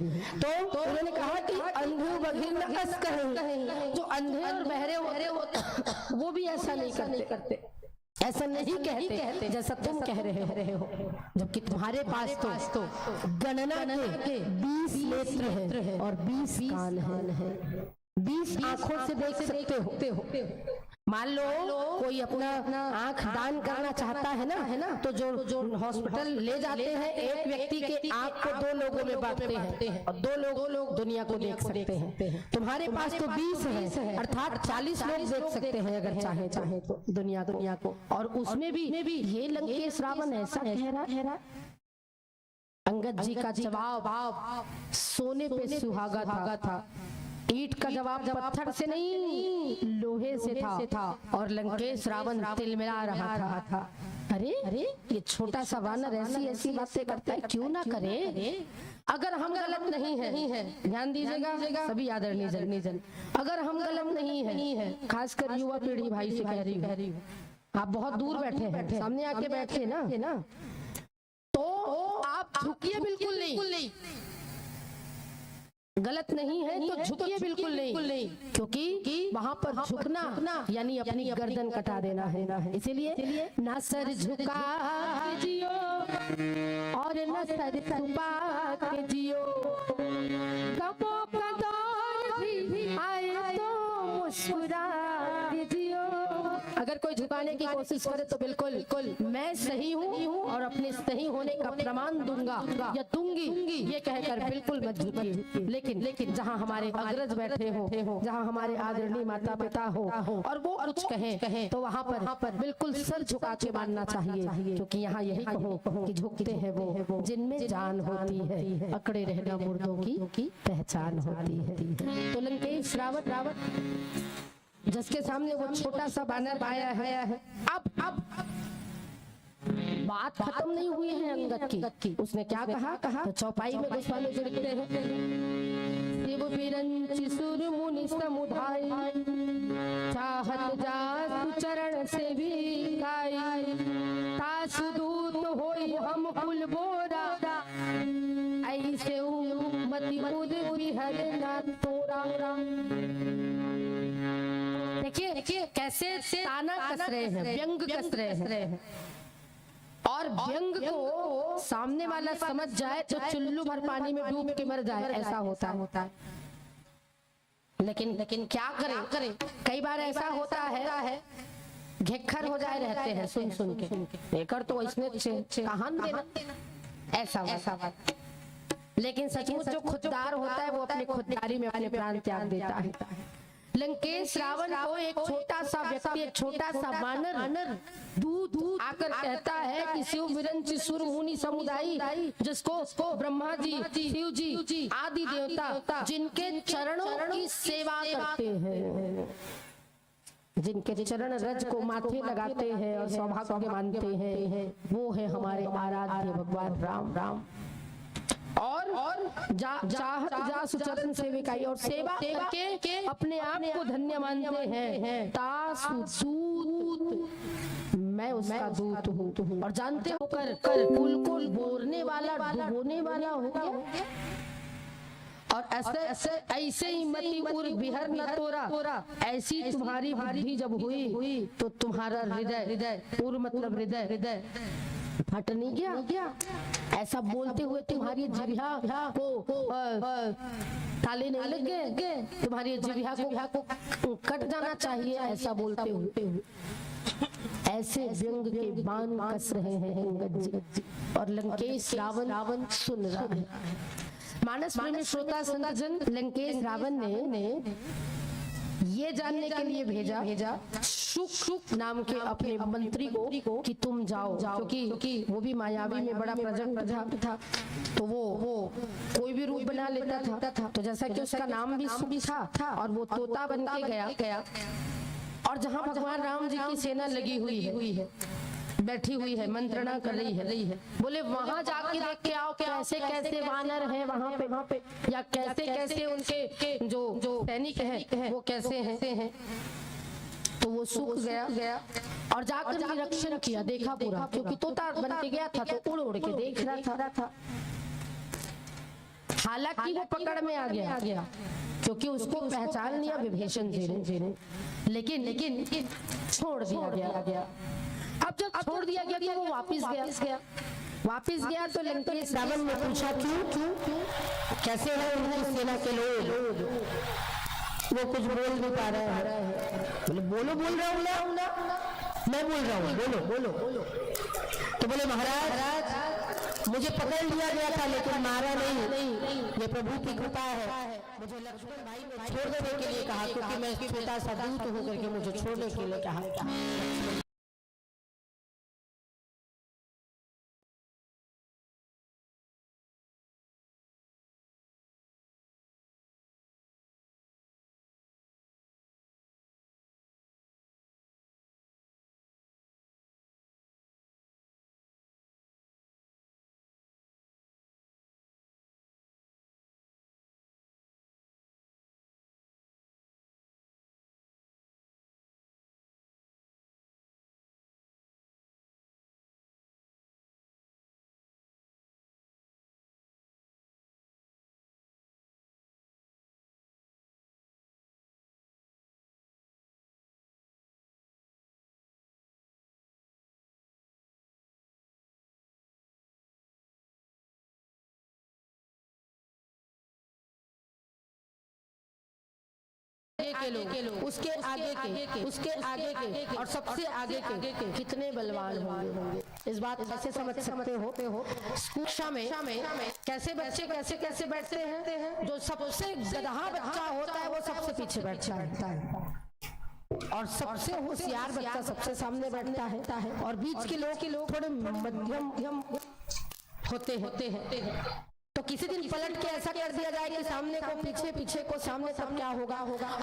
तो उन्होंने कहा कि अंधे बधिर न अस कहें, जो अंधे और बहरे होते वो भी ऐसा नहीं करते, ऐसा नहीं कहते जैसा तुम कह रहे हो। जबकि तुम्हारे पास तो गणना के 20 नेत्र हैं और 20 कान हैं, 20 आंखों से देख सकते हो। मान लो कोई अपना आंख दान करना चाहता है ना, तो जो हॉस्पिटल ले जाते हैं, एक व्यक्ति के आंख को 2 लोगों में बांटते हैं और 2 लोग दुनिया को देख सकते हैं। तुम्हारे पास तो 20 है, अर्थात 40 लोग देख सकते हैं अगर चाहे तो दुनिया को। और उसमें भी ये लंकेश रावण ऐसा कह रहा है। अंगद जी का जवाब सोने पे सुहागा था, ईंट का जवाब पत्थर से नहीं लोहे से था। और लंकेश रावण तिलमिला रहा था। अरे ये छोटा सा वानर ऐसी बातें करता है, क्यों ना करे। अगर हम गलत नहीं है, ध्यान दीजिएगा सभी आदरणीय जन, अगर हम गलत नहीं है, खासकर युवा पीढ़ी भाई से कह रही हूँ, आप बहुत दूर बैठे हैं, सामने आके बैठे ना, तो आप झुकिए बिल्कुल नहीं। गलत नहीं है तो झुकिए बिल्कुल नहीं, क्योंकि वहां पर झुकना यानी अपनी गर्दन कटा देना है। इसीलिए ना सर झुका के जियो और न सर छुपा के जियो, कबो कदर भी आए तो मुस्कुरा के जियो। अगर कोई झुकाने की कोशिश करे तो बिल्कुल मैं सही हूँ और अपने सही होने का प्रमाण दूंगा या दूंगी, ये कहकर बिल्कुल मत झुकिए। लेकिन जहाँ हमारे अग्रज बैठे हो, जहाँ हमारे आदरणीय माता पिता हो और वो कुछ कहें तो वहाँ पर बिल्कुल सर झुका के मानना चाहिए, क्योंकि यहाँ यही कहो कि झुकते हैं वो जिनमें जान होती है, अकड़े रहना मुर्दों की पहचान होती है। तो लंकेश रावण जिसके सामने वो छोटा सा बानर आया है, अब बात खत्म नहीं हुई है अंगद की। उसने क्या कहा तो चौपाई में गोस्वामी जी लिखते हैं, शिव बिरंचि सुर मुनि समुदाय, चाहत जासु चरण से भी गाई, तासु दूत होई हम कुल बोरा, ऐसे मति उद विहर ना तोरा। देखिए कैसे ताना कस रहे हैं, व्यंग कस रहे हैं, और व्यंग को सामने वाला समझ जाए तो चुल्लू भर पानी में डूब के मर जाए, ऐसा होता है। लेकिन क्या करें, कई बार ऐसा होता है घेखर हो जाए रहते हैं सुन के, लेकर तो इसने कहान देना ऐसा बात। लेकिन सचमुच जो खुददार होता है वो अपनी खुददारी में अपने प्राण त्याग देता है। लंकेश रावण को एक छोटा सा व्यक्ति, एक छोटा सा वानर दूध आकर कहता है कि शिव विरंचि सुर मुनि समुदाय, जिसको ब्रह्मा जी, शिव जी आदि देवता जिनके चरणों की सेवा करते हैं, जिनके चरण रज को माथे लगाते हैं और सौभाग्य मानते हैं, वो है हमारे आराध्य भगवान राम। और चाहत जासु चरण सेविकाई, और सेवा करके अपने आप को धन्य मानते हैं। तासु दूत, मैं उसका दूत हूँ, और जानते हो कर कुल को बोरने वाला डुबोने वाला हो गया। और ऐसे ही मति उर बिहर न तोरा, ऐसी तुम्हारी बुद्धि जब हुई तो तुम्हारा हृदय उर मतलब हृदय फट नहीं गया। ऐसा बोलते हुए तुम्हारी जिह्वा को ताले नहीं लग गए, तुम्हारी जिह्वा को कट जाना चाहिए, ऐसा बोलते हुए ऐसे व्यंग के बाण कस रहे हैं अंगद जी, और लंकेश रावण सुन रहा है। मानस में श्रोता संतजन, लंकेश रावण ने ये जानने के लिए भेजा शुक नाम के अपने मंत्री को कि तुम जाओ, क्योंकि वो भी मायावी में बड़ा प्रचंड था, तो वो कोई भी रूप बना लेता था। तो जैसा कि उसका नाम भी शुक था और वो तोता बन के गया, और जहाँ भगवान राम जी की सेना लगी हुई है, बैठी हुई है, मंत्रणा कर रही है, बोले वहां जाके देख के आओ कैसे कैसे वानर हैं वहां पे, या कैसे उनके जो सैनिक हैं वो कैसे हैं। तो वो सूख गया और जाकर निरीक्षण किया, देखा पूरा, क्योंकि तोता बन के गया था तो उड़ के देख रहा था। हालांकि वो पकड़ में आ गया, क्योंकि उसको पहचान लिया विभीषण जी ने, लेकिन छोड़ दिया गया। अब जब छोड़ दिया गया तो वो वापिस गया तो लंकेश रावण ने पूछा क्यों कैसे है उनकी सेना के लोग। वो कुछ बोल नहीं पा रहा है। बोले बोलो, बोल रहा हूँ ना, मैं बोल रहा हूँ, बोलो बोलो बोलो। तो बोले महाराज मुझे पकड़ लिया गया था लेकिन मारा नहीं, ये प्रभु की कृपा है। मुझे लक्ष्मण भाई को छोड़ देने के लिए कहा, क्योंकि मैं छोटा सा दूत होकर के मुझे छोड़ने के लिए कहा। के लोग, उसके आगे के, उसके आगे के और सबसे आगे के कितने बलवान होंगे। इस बात कैसे समझ सकते हो? कक्षा में कैसे बच्चे कैसे बैठते हैं? जो सबसे गधा बच्चा होता है वो सबसे पीछे बैठता है, और सबसे होशियार बच्चा सबसे सामने बैठता है, और बीच के लोग थोड़े मध्यम होते हैं। तो किसी दिन पलट के ऐसा कर दिया जाए कि सामने को पीछे, पीछे को सामने, तब क्या होगा?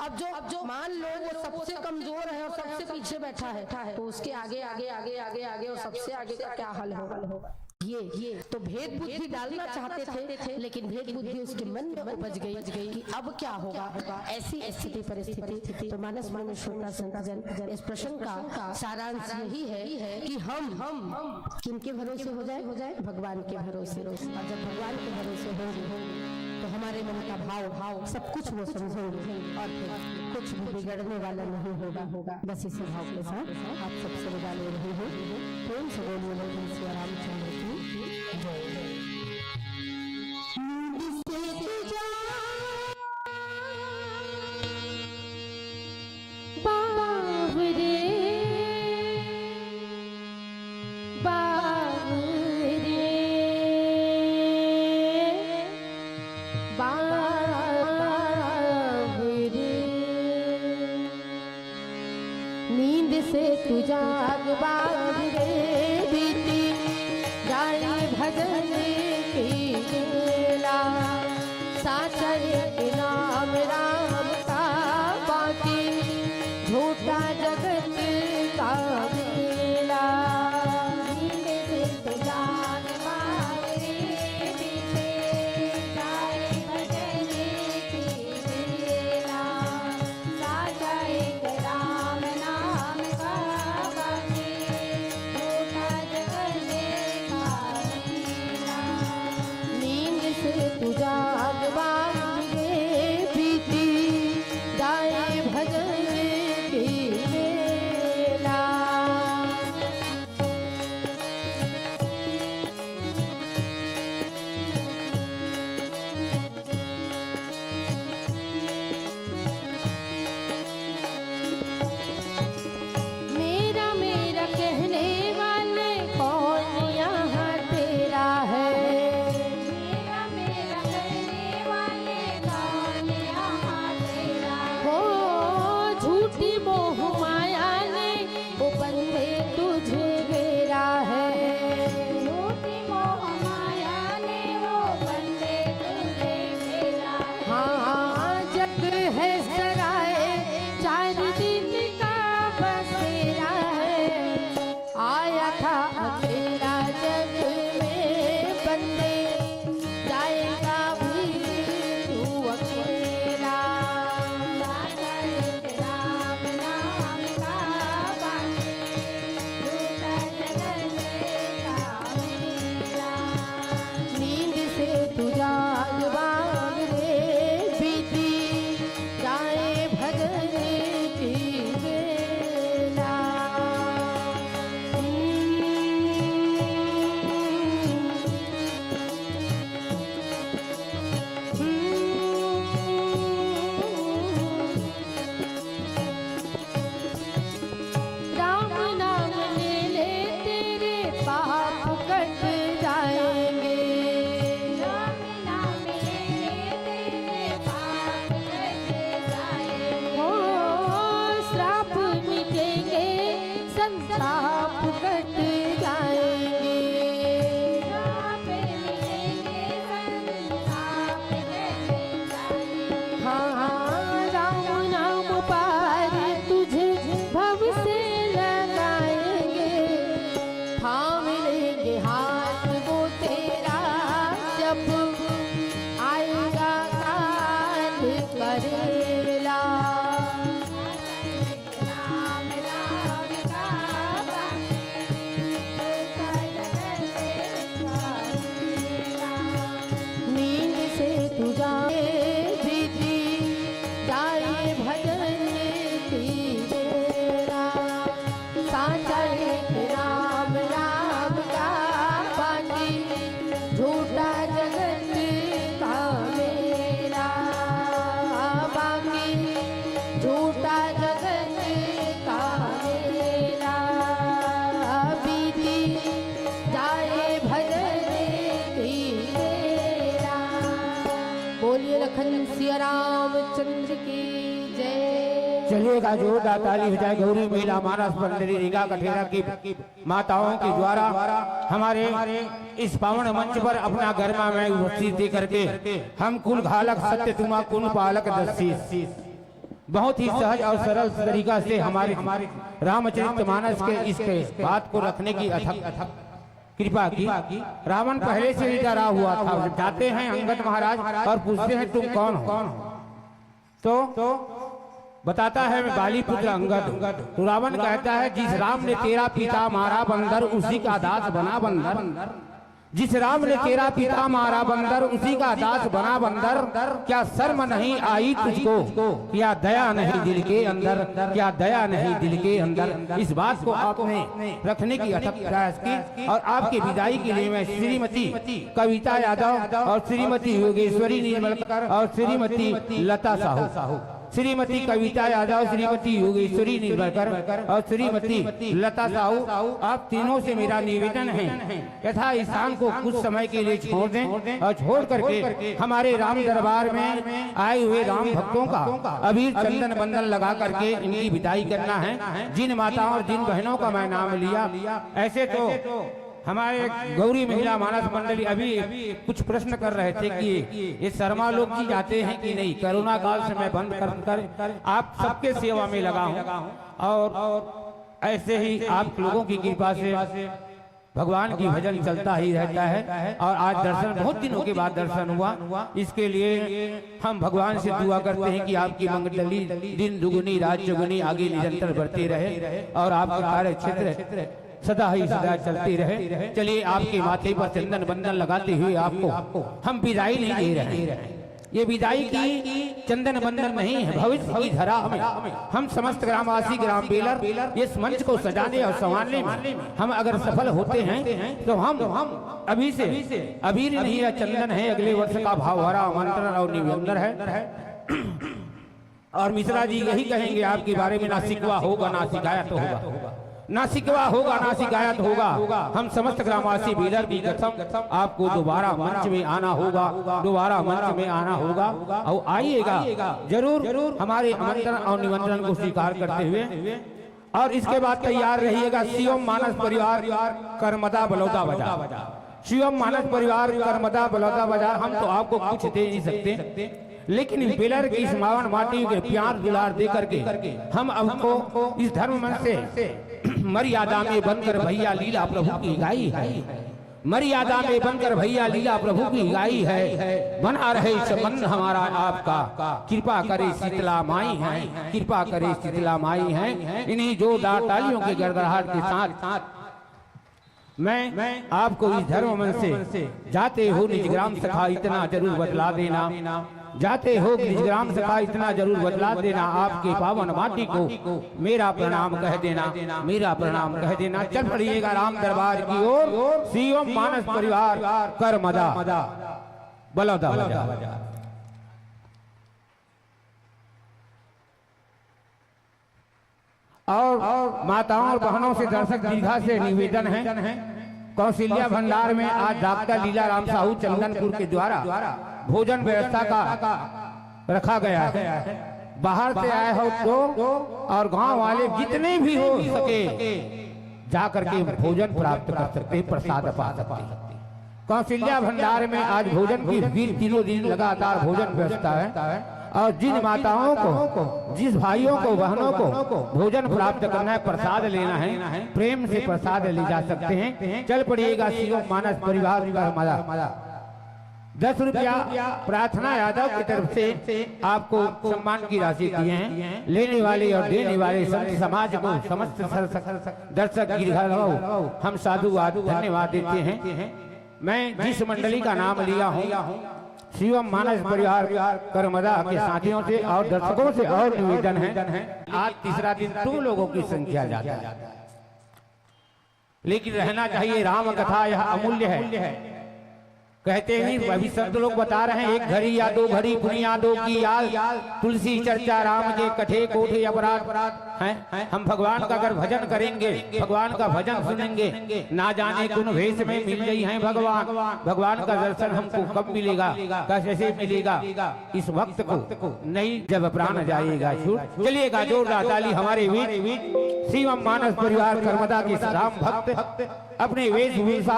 अब जो मान लो वो सबसे कमजोर है और सबसे पीछे बैठा है, तो उसके आगे और सबसे आगे का क्या हाल होगा? ये तो भेद बुद्धि डालना चाहते थे, लेकिन भेद बुद्धि उसके मन में उपज गई कि अब क्या होगा। ऐसी स्थिति परिस्थिति तो मानस मन में श्रोता संतजन, इस प्रश्न का सारांश यही है कि हम किनके भरोसे हो जाए? भगवान के भरोसे। और जब भगवान के भरोसे होंगे तो हमारे मन का भाव सब कुछ वो समझेंगे, और फिर कुछ भी बिगड़ने वाला नहीं होगा। बस इसी भाव के साथ आप सबसे विदा ले रहे हैं। प्रेम से बोलिए भगवान श्री रामचंद्र की जय। नींद से तू जाग बाबरे, बीती जाए भजन की बेला। साचा एक नाम राम का, बाकी झूठा जगत का मेला। नींद से तू जाग बाबरे, बीती जाए भजन की बेला। साचा एक राम नाम का, बाकी झूठा जगत का मेला। नींद से तू जाग बाबरे, करेला। नींद से तू जाए जीती जाए भजन तेरा, साचा एक राम राम का बाकी झूठा जगत का मेरा, बाकी झूठा जगत का मेरा, बीती जाए भजन तेरा। बोलिए लखन सिया रामचंद्र की जय। चलिएगा जोरदार ताली हो जाए। गौरी महिला मानस मंडली रीगा कठेरा की माताओं के द्वारा हमारे इस पावन मंच पर अपना गरिमा में उपस्थित दे करके हम कुल घालक सत्य तुमा कुल पालक दस्सी बहुत ही सहज और सरल तरीका से हमारे रामचरितमानस के इसके बात को रखने की अथक कृपा की। रावण पहले से ही डरा हुआ था। जाते हैं अंगद महाराज और पूछते हैं तुम कौन हो, तो बताता है मैं बाली पुत्र अंगद। तो रावण कहता है जिस राम ने तेरा पिता मारा बंदर उसी का दास बना बंदर, जिस राम ने तेरा पिता मारा बंदर उसी का दास बना बंदर। क्या शर्म नहीं आई तुझको, क्या दया नहीं दिल के अंदर, क्या दया नहीं दिल के अंदर। इस बात को आपने रखने की अथक प्रयास की। और आपकी विदाई के लिए मैं श्रीमती कविता यादव और श्रीमती योगेश्वरी निर्मलकर और श्रीमती लता साहू, श्रीमती कविता यादव, श्रीमती योगेश्वरी निर्मलकर और श्रीमती लता साहू, आप तीनों से मेरा निवेदन है यथा स्थान को कुछ समय के लिए छोड़ दें और छोड़ करके हमारे राम दरबार में आए हुए राम भक्तों का अबीर चंदन बंधन लगा करके इनकी विदाई करना है। जिन माताओं और जिन बहनों का मैं नाम लिया, ऐसे तो हमारे गौरी महिला मानस मंडली अभी कुछ प्रश्न कर रहे थे कि ये शर्मा लोग की जाते हैं कि नहीं। कोरोना काल से मैं बंद कर आप सबके सेवा में लगा हूँ और ऐसे ही आप लोगों की कृपा से भगवान की भजन चलता ही रहता है। और आज दर्शन बहुत दिनों के बाद दर्शन हुआ, इसके लिए हम भगवान से दुआ करते हैं कि आपकी मंडली दिन दुगुनी रात चौगुनी आगे निरंतर बढ़ती रहे और आपका कार्य क्षेत्र सदा ही सदा चलती रहे। चलिए आपके माथे पर चंदन बंधन लगाते हुए आपको हम विदाई नहीं दे रहे हैं। ये विदाई की चंदन बंधन नहीं है, भविष्य की धरा में हम समस्त ग्रामवासी ग्राम बेलर इस मंच को सजाने और संभालने में हम अगर सफल होते हैं तो हम अभी से अबीर नहीं है चंदन है, अगले वर्ष का भाव भरा आमंत्रण और निवेदन है। और मिश्रा जी यही कहेंगे आपके बारे में, ना शिकवा होगा ना शिकायत होगा, ना शिकवा होगा ना शिकायत होगा। हम समस्त ग्रामवासी बेलर की कसम आपको दोबारा मंच में आना होगा, दोबारा मंच में आना होगा और आइएगा जरूर हमारे आमंत्रण और निमंत्रण को स्वीकार करते हुए। और इसके बाद तैयार रहिएगा शिवम मानस परिवार करमदा बलौदा बाजार, शिवम मानस परिवार करमदा बलौदा बाजार। हम तो आपको कुछ दे नहीं सकते, लेकिन बेलर की समावन माटी के प्यार दुलार दे करके हम आपको इस धर्म मन से मर्यादा में बनकर भैया लीला प्रभु की गाई है, मर्यादा में बनकर भैया लीला प्रभु की गाई है। बना रहे संबंध हमारा आपका, कृपा करे शीतला माई है, कृपा करे शीतला माई है। इन्हीं जोरदार तालियों के गड़गड़ाहट के साथ मैं आपको इस धर्म मन से जाते हो निज ग्राम सखा इतना जरूर बतला देना, जाते हो निज ग्राम सखा इतना जरूर बतला देना। आपके पावन माटी को मेरा प्रणाम कह देना, मेरा प्रणाम कह देना। चल पड़िएगा राम दरबार की ओर। शिवम मानस परिवार करमदा बलौदा बाजार। और माताओं और बहनों से दर्शक दीर्घा से निवेदन है, कौशल्या भंडार में आज डॉक्टर लीला राम साहू चंदनपुर के द्वारा भोजन व्यवस्था का रखा गया है। बाहर से आए हो तो और गांव वाले जितने भी हो सके जा करके भोजन प्राप्त कर सकते, प्रसाद पा सकते। कौशल्या भंडार में आज भोजन की तीनों दिन लगातार भोजन व्यवस्था है। और जिन माताओं को, जिस भाइयों को, बहनों को भोजन प्राप्त करना है, प्रसाद लेना है, प्रेम से प्रसाद ले जा सकते हैं। चल पड़िएगा शिव मानस परिवार का 10 रुपया प्रार्थना यादव की तरफ से आपको सम्मान की राशि दिए हैं। लेने वाले और देने वाले संत समाज को समस्त दर्शक दीर्घायु हम साधुवाद धन्यवाद देते हैं। मैं जिस मंडली का नाम लिया हूँ शिवम मानस परिवार करमदा के साथियों से और दर्शकों से और निवेदन है, आज तीसरा दिन 2 लोगों की संख्या ज्यादा है, लेकिन रहना चाहिए। राम कथा यह अमूल्य है। कहते हैं अभी संत लोग बता रहे हैं, 1 घड़ी या 2 घड़ी बुनियादों की याद, तुलसी चर्चा राम के कठे कोठे अपराध हैं। हम भगवान का अगर भजन करेंगे, भगवान का भजन सुनेंगे, ना जाने कौन भेष में मिल गई हैं भगवान का दर्शन हमको कब मिलेगा, कैसे मिलेगा इस वक्त को नहीं, जब प्राण जाएगा छूट। चलिएगा जोरदार ताली हमारे वीर शिवम मानस परिवार कर्मदा के राम भक्त अपने वेशभूषा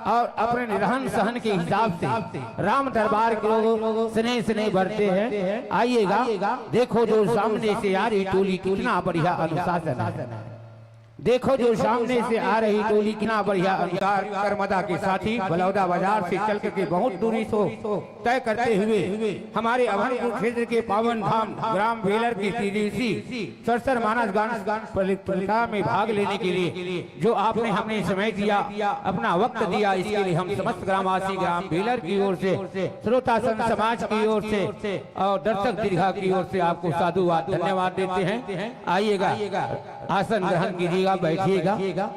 और अपने रहन सहन के हिसाब से राम दरबार के लोग स्नेह स्नेह भरते हैं। आइएगा, देखो जो सामने से आ रही टोली कितना बढ़िया अनुशासन है। देखो जो सामने से आ रही टोली कितना बढ़िया अनुसार कर्मदा के साथी बलौदा बाजार से चल करके बहुत दूरी से तय करते हुए हमारे अभनपुर क्षेत्र के पावन धाम ग्राम बेलर की TDC सरसर मानस गान प्रतियोगिता में भाग लेने के लिए जो आपने हमने समय दिया, अपना वक्त दिया, इसके लिए हम समस्त ग्रामवासी ग्राम बेलर की ओर से, श्रोता संत समाज की ओर से और दर्शक दीर्घा की ओर से आपको साधुवाद धन्यवाद देते हैं। आइएगा, आसन ग्रहण कीजिएगा, बैठिएगा।